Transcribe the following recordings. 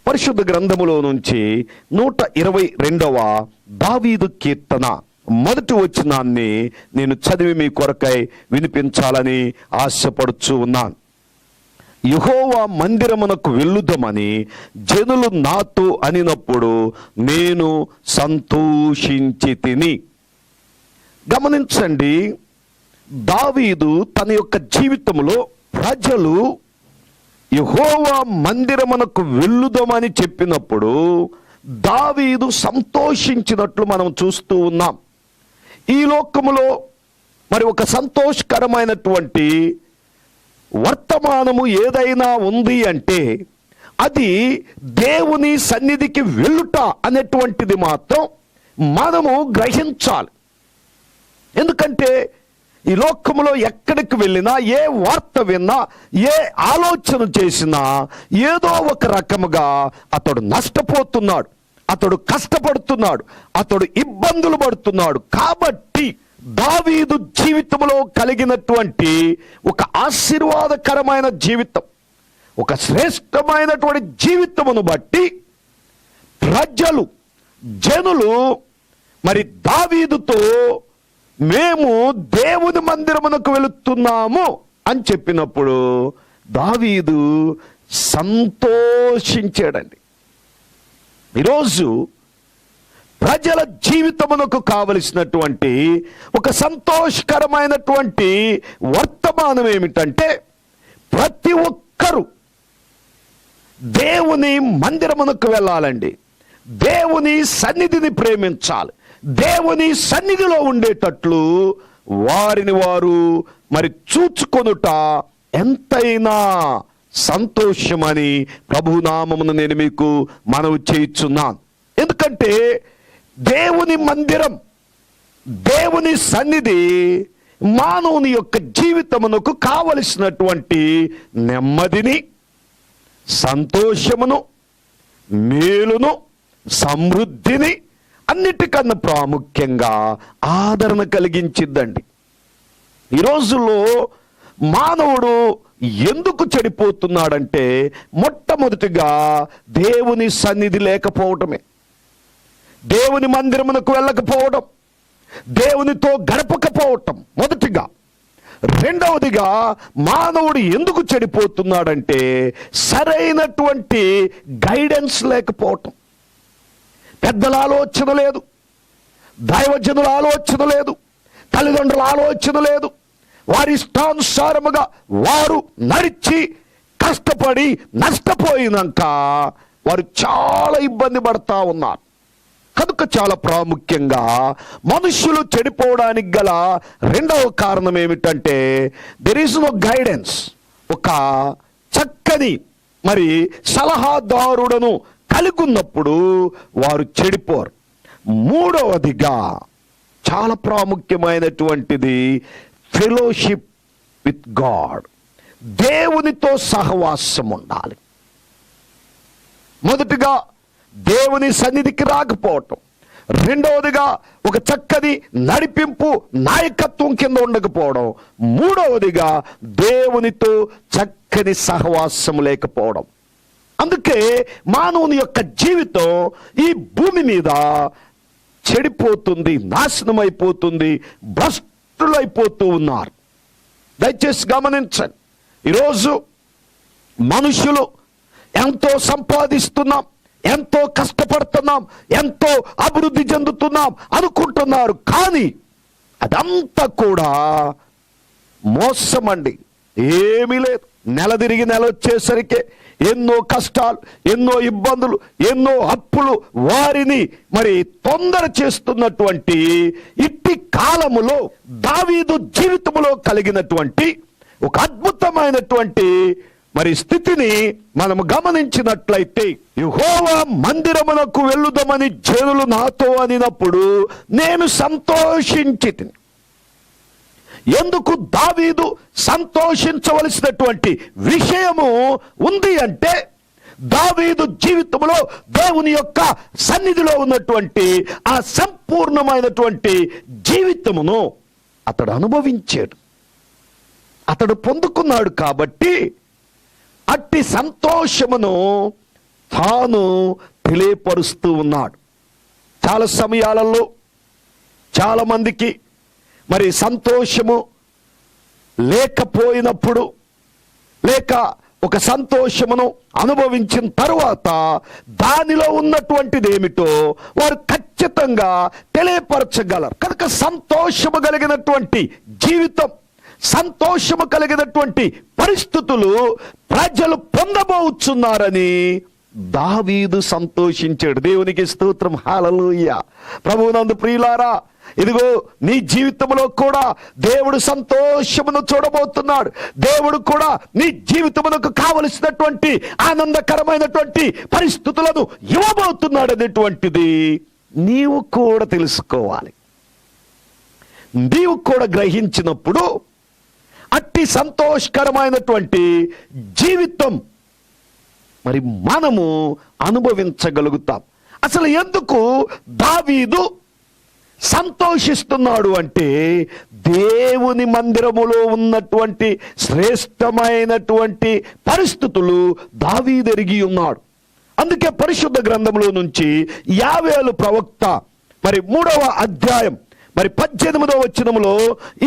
పరిశుద్ధ గ్రంథములో నుంచి 122వ దావీదు కీర్తన మొదటి వచనాన్ని నేను చదివి మీ కొరకై వినిపించాలని ఆశపడుచు ఉన్నాను. యెహోవా మందిరమునకు వెళ్ళుదమని జనులు నాతో అనినప్పుడు నేను సంతోషించితిని. గమనించండి, దావీదు తన యొక్క జీవితంలో ప్రజలు యెహోవా మందిరమునకు వెళ్ళుదమని చెప్పినప్పుడు దావీదు సంతోషించినట్లు మనం చూస్తూ ఉన్నాం. ఈ లోకములో మరి ఒక సంతోషకరమైనటువంటి వర్తమానము ఏదైనా ఉంది అంటే అది దేవుని సన్నిధికి వెళ్ళుట అనేటువంటిది మాత్రం మనము గ్రహించాలి. ఎందుకంటే ఈ లోకములో ఎక్కడికి వెళ్ళినా, ఏ వార్త విన్నా, ఏ ఆలోచన చేసినా ఏదో ఒక రకముగా అతడు నష్టపోతున్నాడు, అతడు కష్టపడుతున్నాడు, అతడు ఇబ్బందులు పడుతున్నాడు. కాబట్టి దావీదు జీవితంలో కలిగినటువంటి ఒక ఆశీర్వాదకరమైన జీవితం, ఒక శ్రేష్టమైనటువంటి జీవితమును బట్టి ప్రజలు, జనులు మరి దావీదుతో మేము దేవుని మందిరమునకు వెళుతున్నాము అని చెప్పినప్పుడు దావీదు సంతోషించాడండి. ఈరోజు ప్రజల జీవితమునకు కావలసినటువంటి ఒక సంతోషకరమైనటువంటి వర్తమానం ఏమిటంటే, ప్రతి ఒక్కరూ దేవుని మందిరమునకు వెళ్ళాలండి. దేవుని సన్నిధిని ప్రేమించాలి. దేవుని సన్నిధిలో ఉండేటట్లు వారిని వారు మరి చూచుకొనుట ఎంతైనా సంతోషమని ప్రభునామమును నేను మీకు మనవి చేయుచున్నాను. ఎందుకంటే దేవుని మందిరం, దేవుని సన్నిధి మానవుని యొక్క జీవితమునకు కావలసినటువంటి నెమ్మదిని, సంతోషమును, మేలును, సమృద్ధిని, అన్నిటికన్నా ప్రాముఖ్యంగా ఆదరణ కలిగించిద్దండి. ఈ రోజుల్లో మానవుడు ఎందుకు చెడిపోతున్నాడంటే మొట్టమొదటిగా దేవుని సన్నిధి లేకపోవటమే, దేవుని మందిరమునకు వెళ్ళకపోవడం, దేవునితో గడపకపోవటం మొదటిగా. రెండవదిగా మానవుడు ఎందుకు చెడిపోతున్నాడంటే సరైనటువంటి గైడెన్స్ లేకపోవటం. పెద్దల ఆలోచన లేదు, దైవజనుల ఆలోచన లేదు, తల్లిదండ్రుల ఆలోచన లేదు. వారి ఇష్టానుసారముగా వారు నడిచి కష్టపడి నష్టపోయినాక వారు చాలా ఇబ్బంది పడతా ఉన్నారు. కనుక చాలా ప్రాముఖ్యంగా మనుషులు చెడిపోవడానికి గల రెండవ కారణం ఏమిటంటే దెర్ ఈజ్ నో గైడెన్స్. ఒక చక్కని మరి సలహాదారుడను కలిగున్నప్పుడు వారు చెడిపోరు. మూడవదిగా చాలా ప్రాముఖ్యమైనటువంటిది ఫెలోషిప్ విత్ గాడ్. దేవునితో సహవాసం ఉండాలి. మొదటిగా దేవుని సన్నిధికి రాకపోవటం, రెండవదిగా ఒక చక్కని నడిపింపు, నాయకత్వం కింద ఉండకపోవడం, మూడవదిగా దేవునితో చక్కని సహవాసం లేకపోవడం. అందుకే మానవుని యొక్క జీవితం ఈ భూమి మీద చెడిపోతుంది, నాశనం అయిపోతుంది, భ్రష్టులైపోతూ ఉన్నారు. దయచేసి గమనించండి. ఈరోజు మనుషులు ఎంతో సంపాదిస్తున్నాం, ఎంతో కష్టపడుతున్నాం, ఎంతో అభివృద్ధి చెందుతున్నాం అనుకుంటున్నారు. కానీ అదంతా కూడా మోసం అండి. ఏమీ లేదు. నెల తిరిగి నెల వచ్చేసరికి ఎన్నో కష్టాలు, ఎన్నో ఇబ్బందులు, ఎన్నో అప్పులు వారిని మరి తొందర చేస్తున్నటువంటి ఇట్టి కాలములో దావీదు జీవితంలో కలిగినటువంటి ఒక అద్భుతమైనటువంటి మరి స్థితిని మనం గమనించినట్లయితే, యెహోవా మందిరమునకు వెళ్ళుదమని జనులు నాతో అనినప్పుడు నేను సంతోషించితిని. ఎందుకు దావీదు సంతోషించవలసినటువంటి విషయము ఉంది అంటే, దావీదు జీవితంలో దేవుని యొక్క సన్నిధిలో ఉన్నటువంటి ఆ సంపూర్ణమైనటువంటి జీవితమును అతడు అనుభవించాడు, అతడు పొందుకున్నాడు. కాబట్టి అట్టి సంతోషమును తాను తెలియపరుస్తూ ఉన్నాడు. చాలా సమయాలలో చాలా మందికి మరి సంతోషము లేకపోయినప్పుడు, లేక ఒక సంతోషమును అనుభవించిన తరువాత దానిలో ఉన్నటువంటిది ఏమిటో వారు ఖచ్చితంగా తెలియపరచగలరు. కనుక సంతోషము కలిగినటువంటి జీవితం, సంతోషము కలిగినటువంటి పరిస్థితులు ప్రజలు పొందబోతున్నారని దావీదు సంతోషించాడు. దేవునికి స్తోత్రం, హల్లెలూయా. ప్రభువునందు ప్రియులారా, ఇదిగో నీ జీవితంలో కూడా దేవుడు సంతోషమును చూడబోతున్నాడు. దేవుడు కూడా నీ జీవితమునకు కావలసినటువంటి ఆనందకరమైనటువంటి పరిస్థితులను ఇవ్వబోతున్నాడు అనేటువంటిది నీవు కూడా తెలుసుకోవాలి. నీవు కూడా గ్రహించినప్పుడు అట్టి సంతోషకరమైనటువంటి జీవితం మరి మనము అనుభవించగలుగుతాం. అసలు ఎందుకు దావీదు సంతోషిస్తున్నాడు అంటే, దేవుని మందిరములో ఉన్నటువంటి శ్రేష్టమైనటువంటి పరిస్థితులు దావీదు ఎరిగి ఉన్నాడు. అందుకే పరిశుద్ధ గ్రంథంలో నుంచి యావేలు ప్రవక్త మరి 3వ అధ్యాయం మరి 18వ వచనములో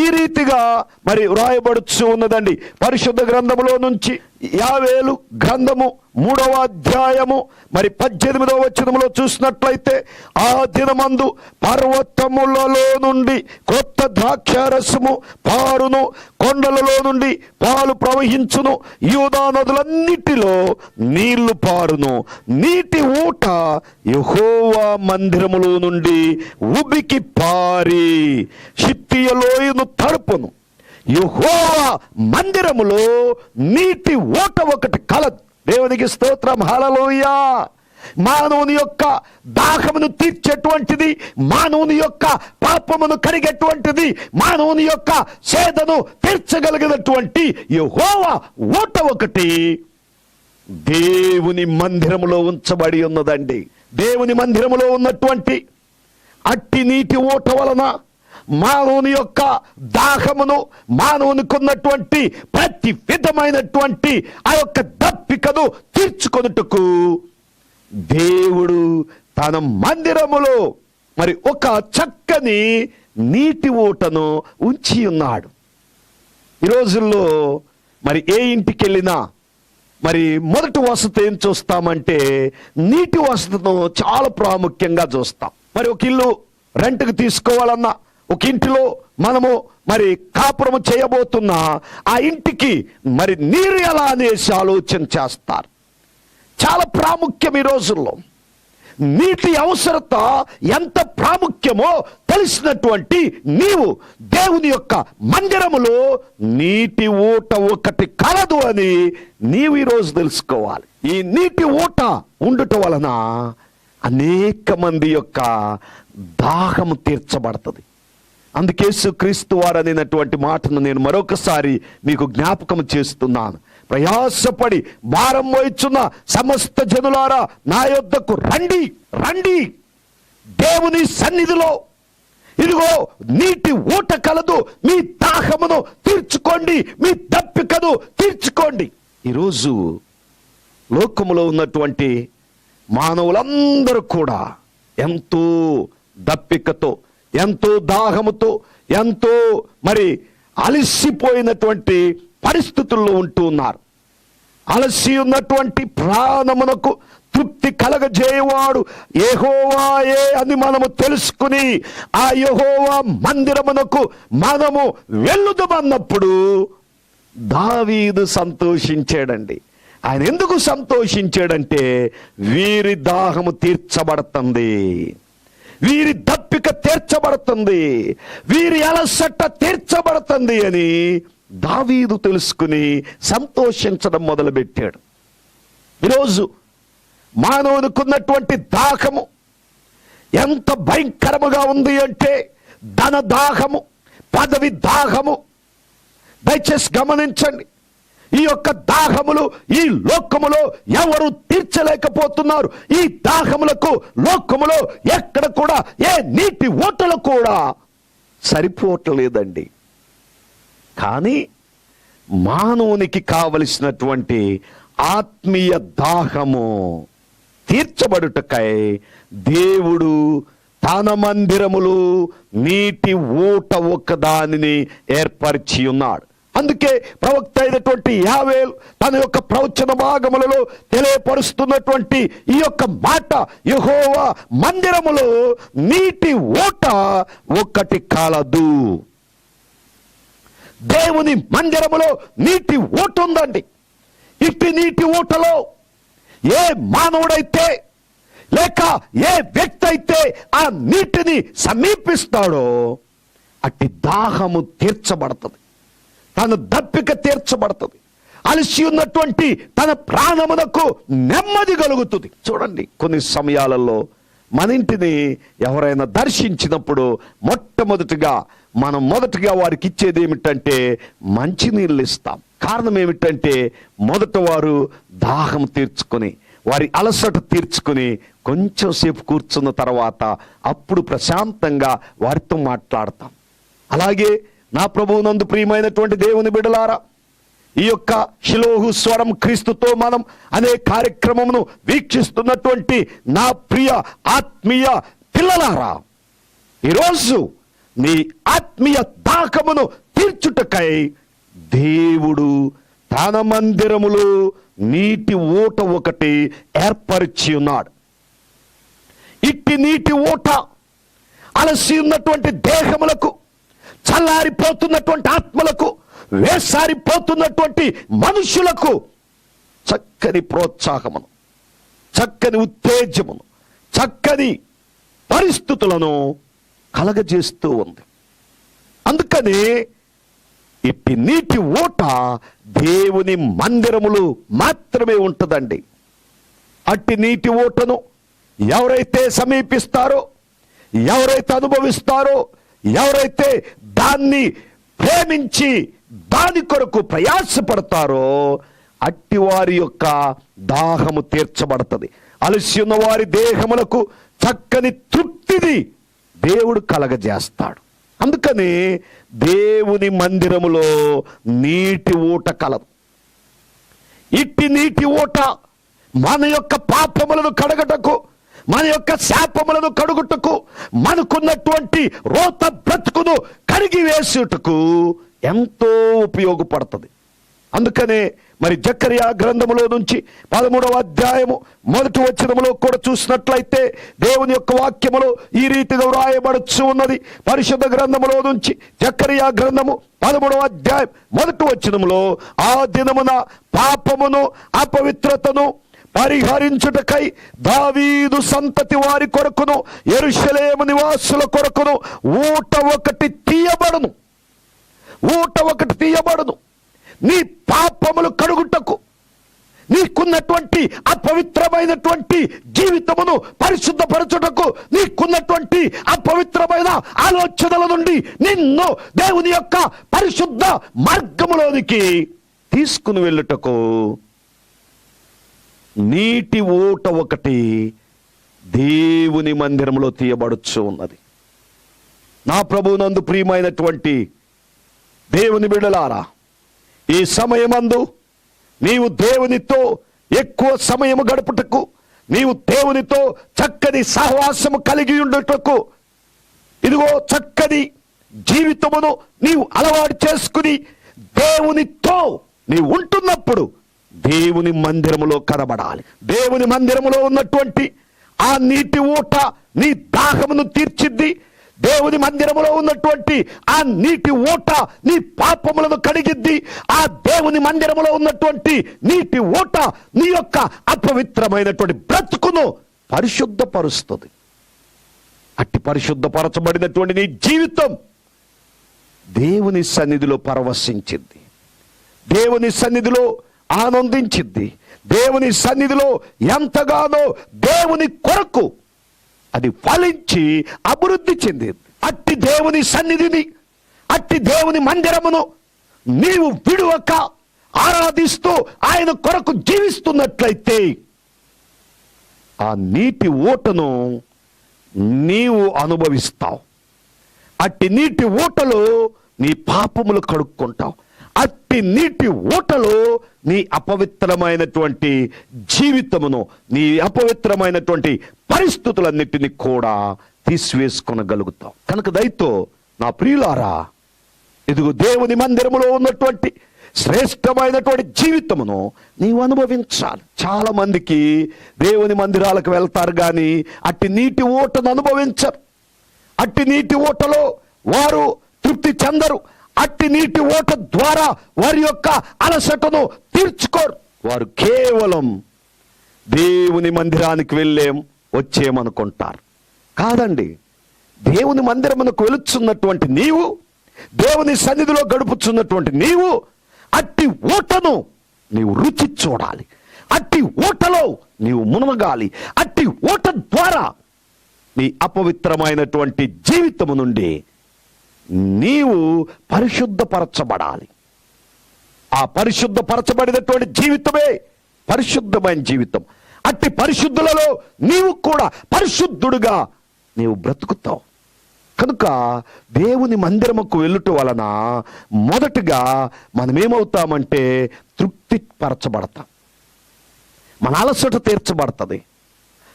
ఈ రీతిగా మరి వ్రాయబడుచు ఉన్నదండి. పరిశుద్ధ గ్రంథములో నుంచి యావేలు గ్రంథము 3వ అధ్యాయము మరి 18వ వచనములో చూసినట్లయితే, ఆ దినమందు పర్వతములలో నుండి కొత్త ద్రాక్షారసము పారును, కొండలలో నుండి పాలు ప్రవహించును, యూదా నదులన్నిటిలో నీళ్లు పారును, నీటి ఊట యెహోవా మందిరములో నుండి ఉబికి పారి షిత్తీయ లోయను తడుపును. యెహోవా మందిరములో నీటి ఊట ఒకటి కలదు. దేవునికి స్తోత్రం, హల్లెలూయా. మానవుని యొక్క దాహమును తీర్చేటువంటిది, మానవుని యొక్క పాపమును కడిగేటువంటిది, మానవుని యొక్క సేదను తీర్చగలిగినటువంటి యెహోవా ఊట ఒకటి దేవుని మందిరములో ఉంచబడి ఉన్నదండి. దేవుని మందిరములో ఉన్నటువంటి అట్టి నీటి ఊట వలన మానవుని యొక్క దాహమును, మానవునికి ఉన్నటువంటి ప్రతి విధమైనటువంటి ఆ యొక్క దప్పికను తీర్చుకొనుటకు దేవుడు తన మందిరములో మరి ఒక చక్కని నీటి ఊటను ఉంచి ఉన్నాడు. ఈ రోజుల్లో మరి ఏ ఇంటికి వెళ్ళినా మరి మొదటి వసతి ఏం చూస్తామంటే నీటి వసతిను చాలా ప్రాముఖ్యంగా చూస్తాం. మరి ఒక ఇల్లు రెంట్కి తీసుకోవాలన్నా, ఒక ఇంటిలో మనము మరి కాపురము చేయబోతున్నా ఆ ఇంటికి మరి నీరు ఎలా అనేసి ఆలోచన చేస్తారు. చాలా ప్రాముఖ్యం. ఈ రోజుల్లో నీటి అవసరత ఎంత ప్రాముఖ్యమో తెలిసినటువంటి నీవు దేవుని యొక్క మందిరములో నీటి ఊట ఒకటి కలదు అని నీవు ఈరోజు తెలుసుకోవాలి. ఈ నీటి ఊట ఉండుట వలన అనేక మంది యొక్క దాహము తీర్చబడుతుంది. అందుకే యేసుక్రీస్తు వారు అనేటువంటి మాటను నేను మరొకసారి మీకు జ్ఞాపకం చేస్తున్నాను. ప్రయాసపడి భారం మోయుచున్న సమస్త జనులారా నా యొద్దకు రండి, రండి. దేవుని సన్నిధిలో ఇదిగో నీటి ఊట కలదు. మీ దాహమును తీర్చుకోండి, మీ దప్పికను తీర్చుకోండి. ఈరోజు లోకములో ఉన్నటువంటి మానవులందరూ కూడా ఎంతో దప్పికతో, ఎంతో దాహముతో, ఎంతో మరి అలసిపోయినటువంటి పరిస్థితుల్లో ఉంటూ ఉన్నారు. అలసి ఉన్నటువంటి ప్రాణమునకు తృప్తి కలగజేయవాడు యెహోవాయే అని మనము తెలుసుకుని ఆ యెహోవా మందిరమునకు మనము వెళ్ళుదమన్నప్పుడు దావీదు సంతోషించాడండి. ఆయన ఎందుకు సంతోషించాడంటే వీరి దాహము తీర్చబడుతుంది, వీరి దప్పిక తీర్చబడుతుంది, వీరి అలసట తీర్చబడుతుంది అని దావీదు తెలుసుకుని సంతోషించడం మొదలుపెట్టాడు. ఈరోజు మానవునికున్నటువంటి దాహము ఎంత భయంకరముగా ఉంది అంటే ధన దాహము, పదవి దాహము. దయచేసి గమనించండి, ఈ యొక్క దాహములు ఈ లోకములో ఎవరు తీర్చలేకపోతున్నారు. ఈ దాహములకు లోకములో ఎక్కడ కూడా ఏ నీటి ఊటలు కూడా సరిపోవట్లేదండి. కానీ మానవునికి కావలసినటువంటి ఆత్మీయ దాహము తీర్చబడుటకై దేవుడు తన మందిరములో నీటి ఊట ఒకదానిని ఏర్పరిచి ఉన్నాడు. అందుకే ప్రవక్త అయినటువంటి యావేలు తన యొక్క ప్రవచన భాగములలో తెలియపరుస్తున్నటువంటి ఈ యొక్క మాట, యెహోవా మందిరములో నీటి ఊట ఒకటి కలదు. దేవుని మందిరములో నీటి ఊట ఉందండి. ఇట్టి నీటి ఊటలో ఏ మానవుడైతే లేక ఏ వ్యక్తి అయితే ఆ నీటిని సమీపిస్తాడో అట్టి దాహము తీర్చబడుతుంది, తన దప్పిక తీర్చబడుతుంది, అలసి ఉన్నటువంటి తన ప్రాణమునకు నెమ్మది కలుగుతుంది. చూడండి, కొన్ని సమయాలలో మన ఇంటిని ఎవరైనా దర్శించినప్పుడు మొట్టమొదటిగా మనం వారికి ఇచ్చేది ఏమిటంటే మంచినీళ్ళు ఇస్తాం. కారణం ఏమిటంటే మొదట వారు దాహం తీర్చుకొని, వారి అలసట తీర్చుకొని కొంచెం సేపు కూర్చున్న తర్వాత అప్పుడు ప్రశాంతంగా వారితో మాట్లాడతాం. అలాగే నా ప్రభువునందు ప్రియమైనటువంటి దేవుని బిడ్డలారా, ఈ యొక్క షిలోహు స్వరం క్రీస్తుతో మనం అనే కార్యక్రమమును వీక్షిస్తున్నటువంటి నా ప్రియ ఆత్మీయ పిల్లలారా, ఈరోజు నీ ఆత్మీయ దాహమును తీర్చుటకై దేవుడు తన మందిరములో నీటి ఊట ఒకటి ఏర్పరిచి ఉన్నాడు. ఇట్టి నీటి ఊట అలసి ఉన్నటువంటి దేహములకు, చల్లారిపోతున్నటువంటి ఆత్మలకు, వేసారిపోతున్నటువంటి మనుషులకు చక్కని ప్రోత్సాహమును, చక్కని ఉత్తేజమును, చక్కని పరిస్థితులను కలగజేస్తూ ఉంది. అందుకని ఇట్టి నీటి ఊట దేవుని మందిరములు మాత్రమే ఉంటుందండి. అట్టి నీటి ఊటను ఎవరైతే సమీపిస్తారో, ఎవరైతే అనుభవిస్తారో, ఎవరైతే దాన్ని ప్రేమించి దాని కొరకు ప్రయాసపడతారో అట్టి వారి యొక్క దాహము తీర్చబడుతుంది. అలసి ఉన్న వారి దేహములకు చక్కని తృప్తిని దేవుడు కలగజేస్తాడు. అందుకని దేవుని మందిరములో నీటి ఊట కలదు. ఇట్టి నీటి ఊట మన యొక్క పాపములను కడగటకు, మన యొక్క శాపములను కడుగుటకు, మనకున్నటువంటి రోత బ్రతుకును కడిగి వేసుటకు ఎంతో ఉపయోగపడుతుంది. అందుకనే మరి జకర్యా గ్రంథములో నుంచి 13వ అధ్యాయము 1వ వచనములో కూడా చూసినట్లయితే దేవుని యొక్క వాక్యములో ఈ రీతిగా వ్రాయబడుచు ఉన్నది. పరిశుద్ధ గ్రంథములో నుంచి జకర్యా గ్రంథము 13వ అధ్యాయం 1వ వచనములో, ఆ దినమున పాపమును అపవిత్రతను పరిహరించుటకై దావీదు సంతతి వారి కొరకును యెరూషలేము నివాసుల కొరకును ఊట ఒకటి తీయబడును. ఊట ఒకటి తీయబడును. నీ పాపములు కడుగుటకు, నీకున్నటువంటి అపవిత్రమైనటువంటి జీవితమును పరిశుద్ధపరచుటకు, నీకున్నటువంటి అపవిత్రమైన ఆలోచనల నుండి నిన్ను దేవుని యొక్క పరిశుద్ధ మార్గములోనికి తీసుకుని వెళ్ళుటకు నీటి ఊట ఒకటి దేవుని మందిరంలో తీయబడుచు ఉన్నది. నా ప్రభువునందు ప్రియమైనటువంటి దేవుని బిడ్డలారా, ఈ సమయమందు నీవు దేవునితో ఎక్కువ సమయము గడుపుటకు, నీవు దేవునితో చక్కని సహవాసము కలిగి ఉండుటకు, ఇదిగో చక్కని జీవితమును నీవు అలవాటు చేసుకుని దేవునితో నీవు ఉంటున్నప్పుడు దేవుని మందిరములో కనబడాలి. దేవుని మందిరములో ఉన్నటువంటి ఆ నీటి ఊట నీ దాహమును తీర్చిద్ది. దేవుని మందిరములో ఉన్నటువంటి ఆ నీటి ఊట నీ పాపములను కడిగిద్ది. ఆ దేవుని మందిరములో ఉన్నటువంటి నీటి ఊట నీ యొక్క అపవిత్రమైనటువంటి బ్రతుకును పరిశుద్ధపరుస్తుంది. అట్టి పరిశుద్ధపరచబడినటువంటి నీ జీవితం దేవుని సన్నిధిలో పరవశించింది, దేవుని సన్నిధిలో ఆనందించింది, దేవుని సన్నిధిలో ఎంతగానో దేవుని కొరకు అది ఫలించి అభివృద్ధి చెందింది. అట్టి దేవుని సన్నిధిని, అట్టి దేవుని మందిరమును నీవు విడువక ఆరాధిస్తూ ఆయన కొరకు జీవిస్తున్నట్లయితే ఆ నీటి ఊటను నీవు అనుభవిస్తావు. అట్టి నీటి ఊటలో నీ పాపములు కడుక్కుంటావు. అట్టి నీటి ఊటలో నీ అపవిత్రమైనటువంటి జీవితమును, నీ అపవిత్రమైనటువంటి పరిస్థితులన్నిటిని కూడా తీసివేసుకొనగలుగుతావు. కనుక దయతో నా ప్రియులారా, ఇదిగో దేవుని మందిరములో ఉన్నటువంటి శ్రేష్టమైనటువంటి జీవితమును నీవు అనుభవించాలి. చాలా మందికి దేవుని మందిరాలకు వెళ్తారు కానీ అట్టి నీటి ఊటను అనుభవించరు. అట్టి నీటి ఊటలో వారు తృప్తి చెందరు. అట్టి నీటి ఊట ద్వారా వారి యొక్క అలసటను తీర్చుకోరు. వారు కేవలం దేవుని మందిరానికి వచ్చేమనుకుంటారు. కాదండి, దేవుని మందిరమునకు వెళుచున్నటువంటి నీవు, దేవుని సన్నిధిలో గడుపుచున్నటువంటి నీవు అట్టి ఊటను నీవు రుచి చూడాలి. అట్టి ఊటలో నీవు మునగాలి. అట్టి ఊట ద్వారా నీ అపవిత్రమైనటువంటి జీవితము నుండి నీవు పరిశుద్ధపరచబడాలి. ఆ పరిశుద్ధపరచబడినటువంటి జీవితమే పరిశుద్ధమైన జీవితం. అట్టి పరిశుద్ధులలో నీవు కూడా పరిశుద్ధుడుగా నీవు బ్రతుకుతావు. కనుక దేవుని మందిరముకు వెళ్ళుట వలన మొదటిగా మనమేమవుతామంటే తృప్తి పరచబడతాం, మన అలసట తీర్చబడుతుంది.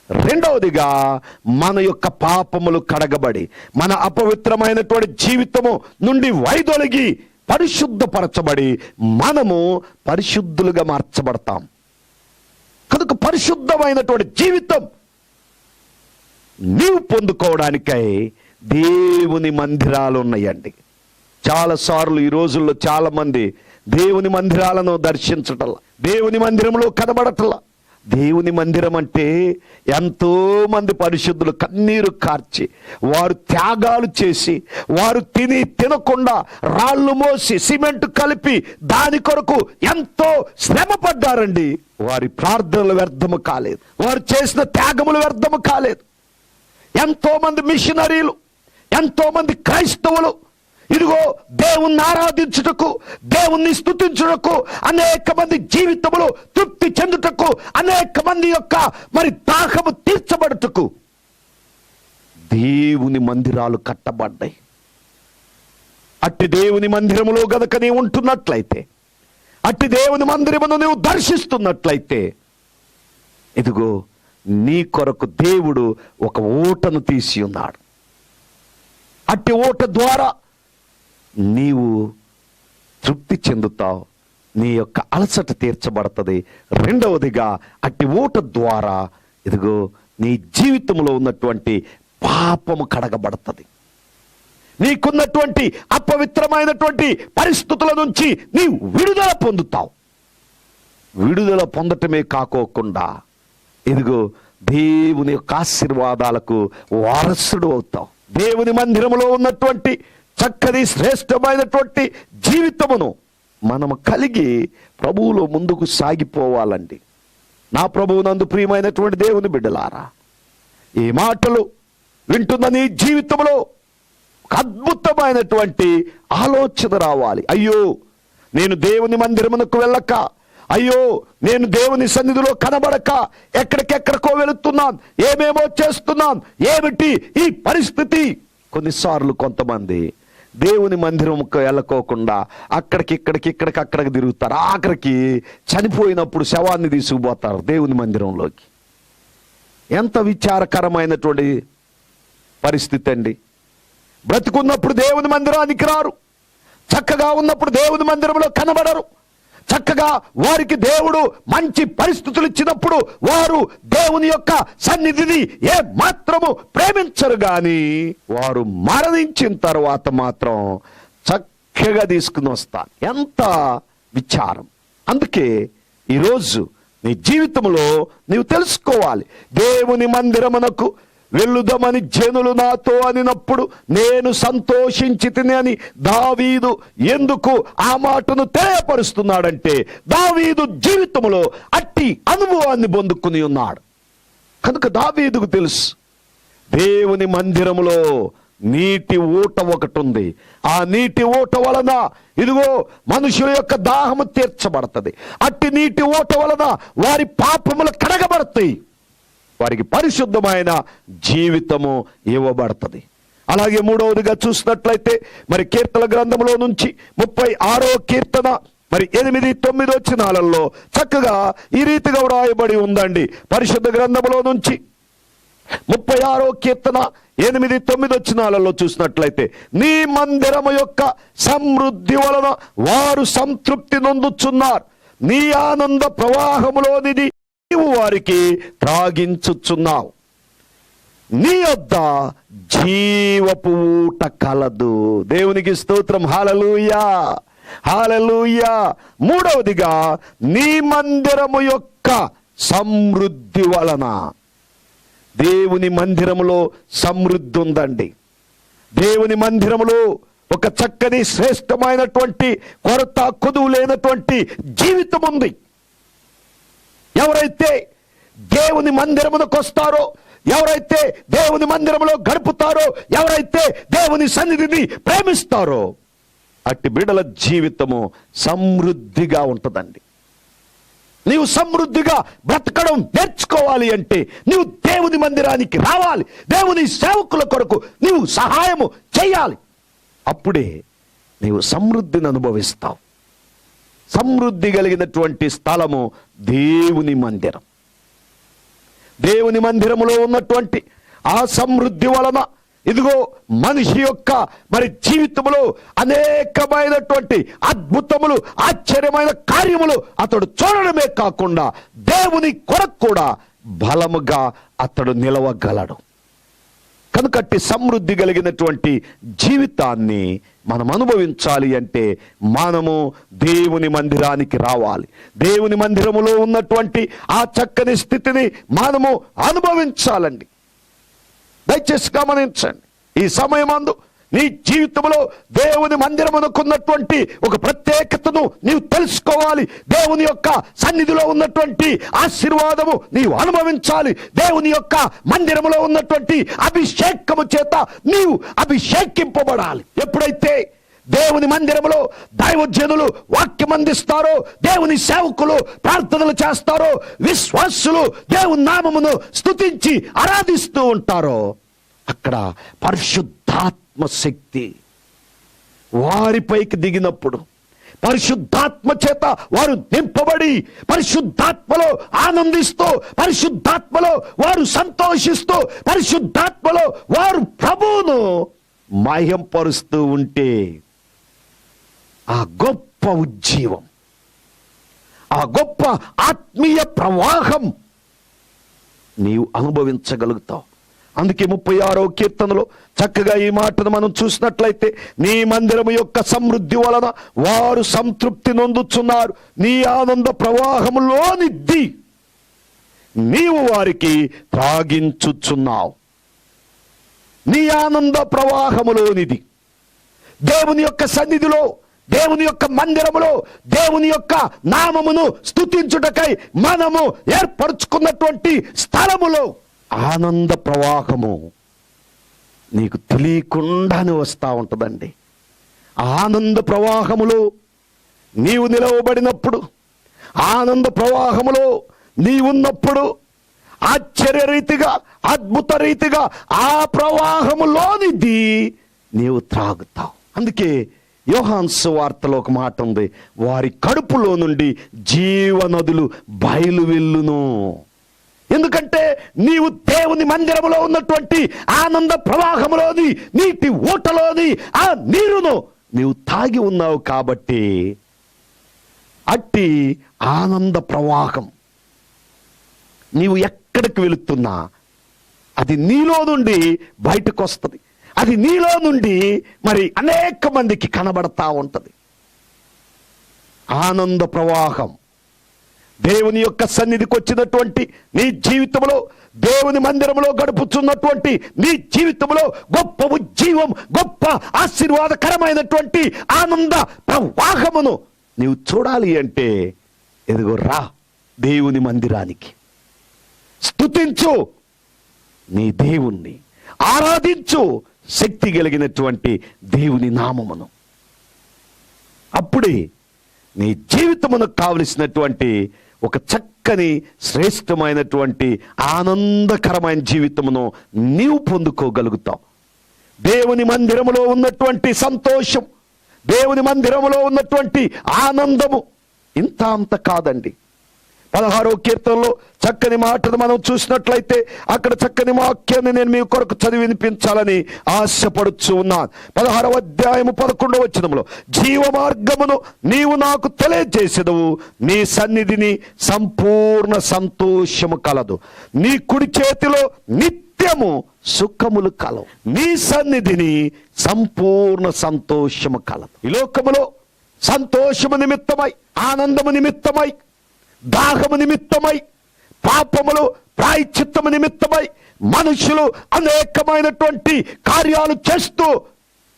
రెండవదిగా మన యొక్క పాపములు కడగబడి మన అపవిత్రమైనటువంటి జీవితము నుండి వైదొలిగి పరిశుద్ధపరచబడి మనము పరిశుద్ధులుగా మార్చబడతాం. కనుక పరిశుద్ధమైనటువంటి జీవితం నీవు పొందుకోవడానికై దేవుని మందిరాలు ఉన్నాయండి. చాలాసార్లు ఈ రోజుల్లో చాలా మంది దేవుని మందిరాలను దర్శించటల్లా, దేవుని మందిరంలో కనబడటల్లా. దేవుని మందిరం అంటే ఎంతో మంది పరిశుద్ధులు కన్నీరు కార్చి, వారు త్యాగాలు చేసి, వారు తినకుండా రాళ్ళు మోసి సిమెంట్ కలిపి దాని కొరకు ఎంతో శ్రమ పడ్డారండి. వారి ప్రార్థనలు వ్యర్థము కాలేదు, వారు చేసిన త్యాగములు వ్యర్థము కాలేదు. ఎంతో మంది మిషనరీలు, ఎంతో మంది క్రైస్తవులు ఇదిగో దేవుణ్ణి ఆరాధించుటకు, దేవుణ్ణి స్తుతించుటకు, అనేక మంది జీవితములు తృప్తి చెందుటకు, అనేక మంది యొక్క దాహము తీర్చబడుటకు దేవుని మందిరాలు కట్టబడ్డాయి. అట్టి దేవుని మందిరములో గనక నీవు ఉంటున్నట్లయితే, అట్టి దేవుని మందిరమును నీవు దర్శిస్తున్నట్లయితే, ఇదిగో నీ కొరకు దేవుడు ఒక ఊటను తీసి ఉన్నాడు. అట్టి ఊట ద్వారా నీవు తృప్తి చెందుతావు, నీ యొక్క అలసట తీర్చబడుతుంది. రెండవదిగా అట్టి ఊట ద్వారా ఇదిగో నీ జీవితంలో ఉన్నటువంటి పాపము కడగబడుతుంది. నీకున్నటువంటి అపవిత్రమైనటువంటి పరిస్థితుల నుంచి నీవు విడుదల పొందుతావు. విడుదల పొందటమే కాకోకుండా ఇదిగో దేవుని యొక్క ఆశీర్వాదాలకు వారసుడు అవుతావు. దేవుని మందిరములో ఉన్నటువంటి చక్కని శ్రేష్టమైనటువంటి జీవితమును మనము కలిగి ప్రభువులో ముందుకు సాగిపోవాలండి. నా ప్రభువునందు ప్రియమైనటువంటి దేవుని బిడ్డలారా, ఈ మాటలు వింటున్న నీ జీవితంలో ఒక అద్భుతమైనటువంటి ఆలోచన రావాలి. అయ్యో, నేను దేవుని మందిరమునకు వెళ్ళక, అయ్యో నేను దేవుని సన్నిధిలో కనబడక ఎక్కడికెక్కడికో వెళుతున్నాను, ఏమేమో చేస్తున్నాను, ఏమిటి ఈ పరిస్థితి? కొన్నిసార్లు కొంతమంది దేవుని మందిరంకు వెళ్ళకోకుండా అక్కడికి తిరుగుతారు. ఆఖరికి చనిపోయినప్పుడు శవాన్ని తీసుకుపోతారు దేవుని మందిరంలోకి. ఎంత విచారకరమైనటువంటి పరిస్థితి అండి. బ్రతుకున్నప్పుడు దేవుని మందిరానికి రారు, చక్కగా ఉన్నప్పుడు దేవుని మందిరంలో కనబడరు. చక్కగా వారికి దేవుడు మంచి పరిస్థితులు ఇచ్చినప్పుడు వారు దేవుని యొక్క సన్నిధిని ఏ మాత్రము ప్రేమించరు. గాని వారు మరణించిన తర్వాత మాత్రం చక్కగా తీసుకుని వస్తారు. ఎంత విచారం! అందుకే ఈరోజు నీ జీవితంలో నీవు తెలుసుకోవాలి. దేవుని మందిరమునకు వెళ్ళుదామని జనులు నాతో అనినప్పుడు నేను సంతోషించి తిని అని దావీదు ఎందుకు ఆ మాటను తెలియపరుస్తున్నాడంటే, దావీదు జీవితంలో అట్టి అనుభవాన్ని పొందుకుని ఉన్నాడు. కనుక దావీదుకు తెలుసు దేవుని మందిరములో నీటి ఊట ఒకటి ఉంది. ఆ నీటి ఊట వలన ఇదిగో మనుషుల యొక్క దాహము తీర్చబడుతుంది. అట్టి నీటి ఊట వలన వారి పాపములు కడగబడతాయి, వారికి పరిశుద్ధమైన జీవితము ఇవ్వబడుతుంది. అలాగే మూడవదిగా చూసినట్లయితే మరి కీర్తన గ్రంథంలో నుంచి 36వ కీర్తన మరి 8, 9 వచనాలలో చక్కగా ఈ రీతిగా వ్రాయబడి ఉందండి. పరిశుద్ధ గ్రంథంలో నుంచి 36వ కీర్తన 8, 9 వచనాలలో చూసినట్లయితే, నీ మందిరము యొక్క సమృద్ధి వలన వారు సంతృప్తి నొందుచున్నారు, నీ ఆనంద ప్రవాహములోనిది నీవు వారికి త్రాగించుచున్నావు, నీ యొద్ద జీవపు ఊట కలదు. దేవునికి స్తోత్రం. హల్లెలూయా, హల్లెలూయా. మూడవదిగా నీ మందిరము యొక్క సమృద్ధి వలన. దేవుని మందిరములో సమృద్ధి ఉందండి. దేవుని మందిరములో ఒక చక్కని శ్రేష్టమైనటువంటి కొరత కొదువు లేనటువంటి జీవితం ఉంది. ఎవరైతే దేవుని మందిరమునకు వస్తారో, ఎవరైతే దేవుని మందిరములో గడుపుతారో, ఎవరైతే దేవుని సన్నిధిని ప్రేమిస్తారో, అట్టి బిడ్డల జీవితము సమృద్ధిగా ఉంటుందండి. నీవు సమృద్ధిగా బ్రతకడం నేర్చుకోవాలి అంటే నీవు దేవుని మందిరానికి రావాలి. దేవుని సేవకుల కొరకు నీవు సహాయము చేయాలి. అప్పుడే నీవు సమృద్ధిని అనుభవిస్తావు. సమృద్ధి కలిగినటువంటి స్థలము దేవుని మందిరం. దేవుని మందిరములో ఉన్నటువంటి ఆ సమృద్ధి వలన ఇదిగో మనిషి యొక్క మరి జీవితంలో అనేకమైనటువంటి అద్భుతములు, ఆశ్చర్యమైన కార్యములు అతడు చూడడమే కాకుండా దేవుని కొరకు కూడా బలముగా అతడు నిలవగలడు. కనుకట్టి సమృద్ధి కలిగినటువంటి జీవితాన్ని మనం అనుభవించాలి అంటే మనము దేవుని మందిరానికి రావాలి. దేవుని మందిరములో ఉన్నటువంటి ఆ చక్కని స్థితిని మనము అనుభవించాలండి. దయచేసి గమనించండి. ఈ సమయమందు నీ జీవితంలో దేవుని మందిరమునకున్నటువంటి ఒక ప్రత్యేకతను నీవు తెలుసుకోవాలి. దేవుని యొక్క సన్నిధిలో ఉన్నటువంటి ఆశీర్వాదము నీవు అనుభవించాలి. దేవుని యొక్క మందిరములో ఉన్నటువంటి అభిషేకము చేత నీవు అభిషేకింపబడాలి. ఎప్పుడైతే దేవుని మందిరములో దైవజనులు వాక్యం అందిస్తారో, దేవుని సేవకులు ప్రార్థనలు చేస్తారో, విశ్వాసులు దేవుని నామమును స్తుతించి ఆరాధిస్తూ ఉంటారో, అక్కడ పరిశుద్ధాత్మ శక్తి వారిపైకి దిగినప్పుడు, పరిశుద్ధాత్మ చేత వారు నింపబడి పరిశుద్ధాత్మలో ఆనందిస్తూ, పరిశుద్ధాత్మలో వారు సంతోషిస్తూ, పరిశుద్ధాత్మలో వారు ప్రభువును మహింపరుస్తూ ఉంటే ఆ గొప్ప ఉజ్జీవం, ఆ గొప్ప ఆత్మీయ ప్రవాహం నీవు అనుభవించగలుగుతావు. అందుకే 36వ కీర్తనలో చక్కగా ఈ మాటను మనం చూసినట్లయితే, నీ మందిరము యొక్క సమృద్ధి వలన వారు సంతృప్తి నొందుచున్నారు, నీ ఆనంద ప్రవాహములోనిది నీవు వారికి త్రాగించుచున్నావు. నీ ఆనంద ప్రవాహములోనిది దేవుని యొక్క సన్నిధిలో, దేవుని యొక్క మందిరములో, దేవుని యొక్క నామమును స్తుతించుటకై మనము ఏర్పరచుకున్నటువంటి స్థలములో ఆనంద ప్రవాహము నీకు తెలియకుండానే వస్తూ ఉంటుందండి. ఆనంద ప్రవాహములో నీవు నిలవబడినప్పుడు, ఆనంద ప్రవాహములో నీవున్నప్పుడు ఆశ్చర్యరీతిగా, అద్భుత రీతిగా ఆ ప్రవాహములోనిది నీవు త్రాగుతావు. అందుకే యోహాను సువార్తలో ఒక మాట ఉంది, వారి కడుపులో నుండి జీవనదులు బయలు వెళ్ళును. ఎందుకంటే నీవు దేవుని మందిరములో ఉన్నటువంటి ఆనంద ప్రవాహములోని, నీటి ఊటలోని ఆ నీరును నీవు తాగి ఉన్నావు. కాబట్టి అట్టి ఆనంద ప్రవాహం నీవు ఎక్కడికి వెళుతున్నా అది నీలో నుండి బయటకు వస్తుంది. అది నీలో నుండి మరి అనేక మందికి కనబడతా ఉంటది. ఆనంద ప్రవాహం దేవుని యొక్క సన్నిధికి వచ్చినటువంటి నీ జీవితంలో, దేవుని మందిరంలో గడుపుతున్నటువంటి నీ జీవితంలో గొప్ప ఉజ్జీవం, గొప్ప ఆశీర్వాదకరమైనటువంటి ఆనంద ప్రవాహమును నీవు చూడాలి అంటే ఎదుగు రా దేవుని మందిరానికి. స్తుతించు నీ దేవుణ్ణి, ఆరాధించు శక్తి కలిగినటువంటి దేవుని నామమును. అప్పుడే నీ జీవితమునకు కావలసినటువంటి ఒక చక్కని శ్రేష్టమైనటువంటి ఆనందకరమైన జీవితమును నీవు పొందుకోగలుగుతావు. దేవుని మందిరములో ఉన్నటువంటి సంతోషం, దేవుని మందిరములో ఉన్నటువంటి ఆనందము ఇంత అంత కాదండి. 16వ కీర్తనలో చక్కని మాటను మనం చూసినట్లయితే అక్కడ చక్కని వాక్యాన్ని నేను మీ కొరకు చదివి వినిపించాలని ఆశపడుచు ఉన్నాను. 16వ అధ్యాయము 11వ వచనములో, జీవ మార్గమును నీవు నాకు తెలియజేసెదవు, నీ సన్నిధిని సంపూర్ణ సంతోషము కలదు, నీ కుడి చేతిలో నిత్యము సుఖములు కలవు, నీ సన్నిధిని సంపూర్ణ సంతోషము కలదు. ఈ లోకములో సంతోషము నిమిత్తమై, ఆనందము నిమిత్తమై, దాహము నిమిత్తమై, పాపములు ప్రాయశ్చిత్తము నిమిత్తమై మనుషులు అనేకమైనటువంటి కార్యాలు చేస్తూ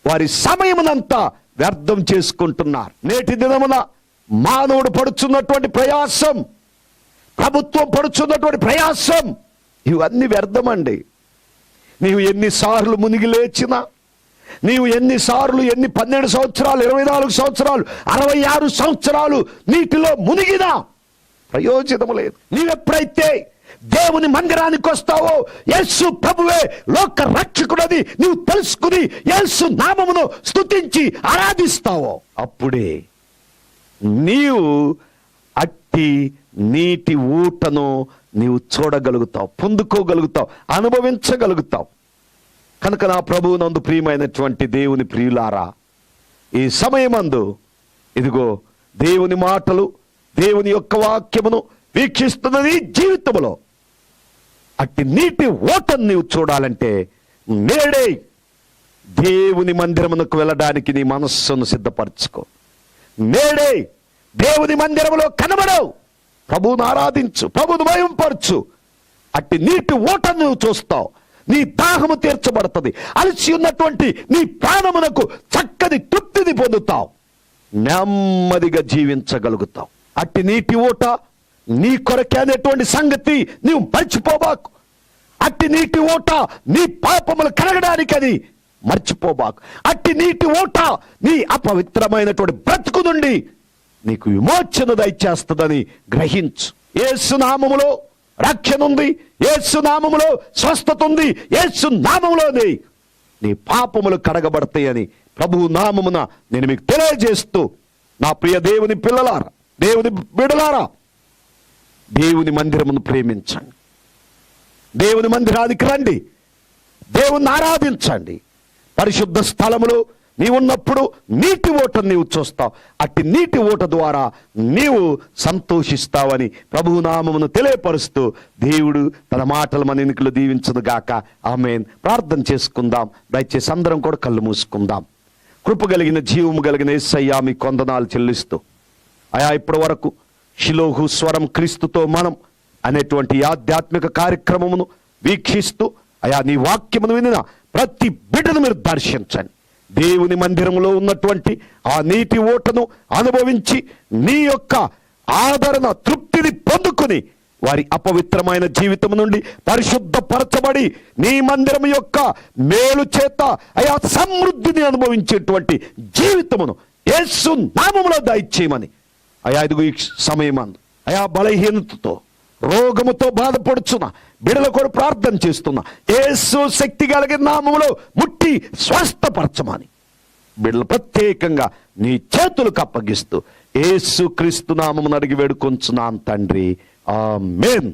వారి సమయమునంతా వ్యర్థం చేసుకుంటున్నారు. నేటి దినమున మానవుడు పడుచున్నటువంటి ప్రయాసం, ప్రభుత్వం పడుచున్నటువంటి ప్రయాసం, ఇవన్నీ వ్యర్థమండి. నీవు ఎన్నిసార్లు మునిగి లేచినా, నీవు ఎన్నిసార్లు 12 సంవత్సరాలు, 24 సంవత్సరాలు, 66 సంవత్సరాలు నీటిలో మునిగినా ప్రయోజనము లేదు. నీవెప్పుడైతే దేవుని మందిరానికి వస్తావో, యేసు ప్రభువే లోక రక్షకుడని నీవు తెలుసుకుని యేసు నామమును స్తుతించి ఆరాధిస్తావో, అప్పుడే నీవు అట్టి నీటి ఊటను నీవు చూడగలుగుతావు, పొందుకోగలుగుతావు, అనుభవించగలుగుతావు. కనుక నా ప్రభువునందు ప్రియమైనటువంటి దేవుని ప్రియులారా, ఈ సమయమందు ఇదిగో దేవుని మాటలు, దేవుని యొక్క వాక్యమును వీక్షిస్తున్న నీ జీవితంలో అట్టి నీటి ఓటను నీవు చూడాలంటే నేడే దేవుని మందిరమునకు వెళ్ళడానికి నీ మనస్సును సిద్ధపరచుకో. నేడే దేవుని మందిరములో కనబడవు, ప్రభువును ఆరాధించు, ప్రభువును మహిమపరచు. అట్టి నీటి ఓటను నువ్వు చూస్తావు, నీ దాహము తీర్చబడుతుంది, అలసి ఉన్నటువంటి నీ ప్రాణమునకు చక్కని తృప్తిని పొందుతావు, నెమ్మదిగా జీవించగలుగుతావు. అట్టి నీటి ఓట నీ కొరకే అనేటువంటి సంగతి నీవు మర్చిపోబాకు. అట్టి నీటి ఓట నీ పాపములు కడగడానికని మర్చిపోబాకు. అట్టి నీటి ఓట నీ అపవిత్రమైనటువంటి బ్రతుకు నుండి నీకు విమోచన దయచేస్తుందని గ్రహించు. యేసు నామములో రక్షణ ఉంది, యేసు నామములో స్వస్థత ఉంది, యేసు నామములోనే నీ పాపములు కడగబడతాయని ప్రభువు నామమున నేను మీకు తెలియజేస్తూ, నా ప్రియ దేవుని పిల్లలారా, దేవుని బిడలారా, దేవుని మందిరమును ప్రేమించండి, దేవుని మందిరానికి రండి, దేవుని ఆరాధించండి. పరిశుద్ధ స్థలములో నీవున్నప్పుడు నీటి ఓటను నీవు చూస్తావు. అట్టి నీటి ఓట ద్వారా నీవు సంతోషిస్తావని ప్రభువు నామమును తెలియపరుస్తూ దేవుడు తన మాటలు మన ఎన్నికలు దీవించదు గాక. ఆమేన్. ప్రార్థన చేసుకుందాం. దయచేసి అందరం కూడా కళ్ళు మూసుకుందాం. కృప కలిగిన, జీవము కలిగిన యేసయ్యా మీకు వందనాలు చెల్లిస్తూ, అయా ఇప్పటి వరకు షిలోహు స్వరం క్రీస్తుతో మనం అనేటువంటి ఆధ్యాత్మిక కార్యక్రమమును వీక్షిస్తూ అయా నీ వాక్యమును వినిన ప్రతి బిడ్డను మీరు దర్శించండి. దేవుని మందిరంలో ఉన్నటువంటి ఆ నీటి ఓటను అనుభవించి నీ యొక్క ఆదరణ, తృప్తిని పొందుకుని వారి అపవిత్రమైన జీవితం నుండి పరిశుద్ధపరచబడి నీ మందిరం యొక్క మేలు చేత అయా సమృద్ధిని అనుభవించేటువంటి జీవితమును యేసు నామములో దయచేయమని అయా ఇదిగో ఈ సమయమందు అయా బలహీనతతో, రోగముతో బాధపడుచున్న బిడల కూడా ప్రార్థన చేస్తున్నా. యేసు శక్తి కలిగిన నామములో ముట్టి స్వస్థపరచమని బిడ్డలు ప్రత్యేకంగా నీ చేతులకు అప్పగిస్తూ యేసు క్రీస్తు నామమును అడిగి వేడుకొంచున్నాను తండ్రి. ఆమేన్.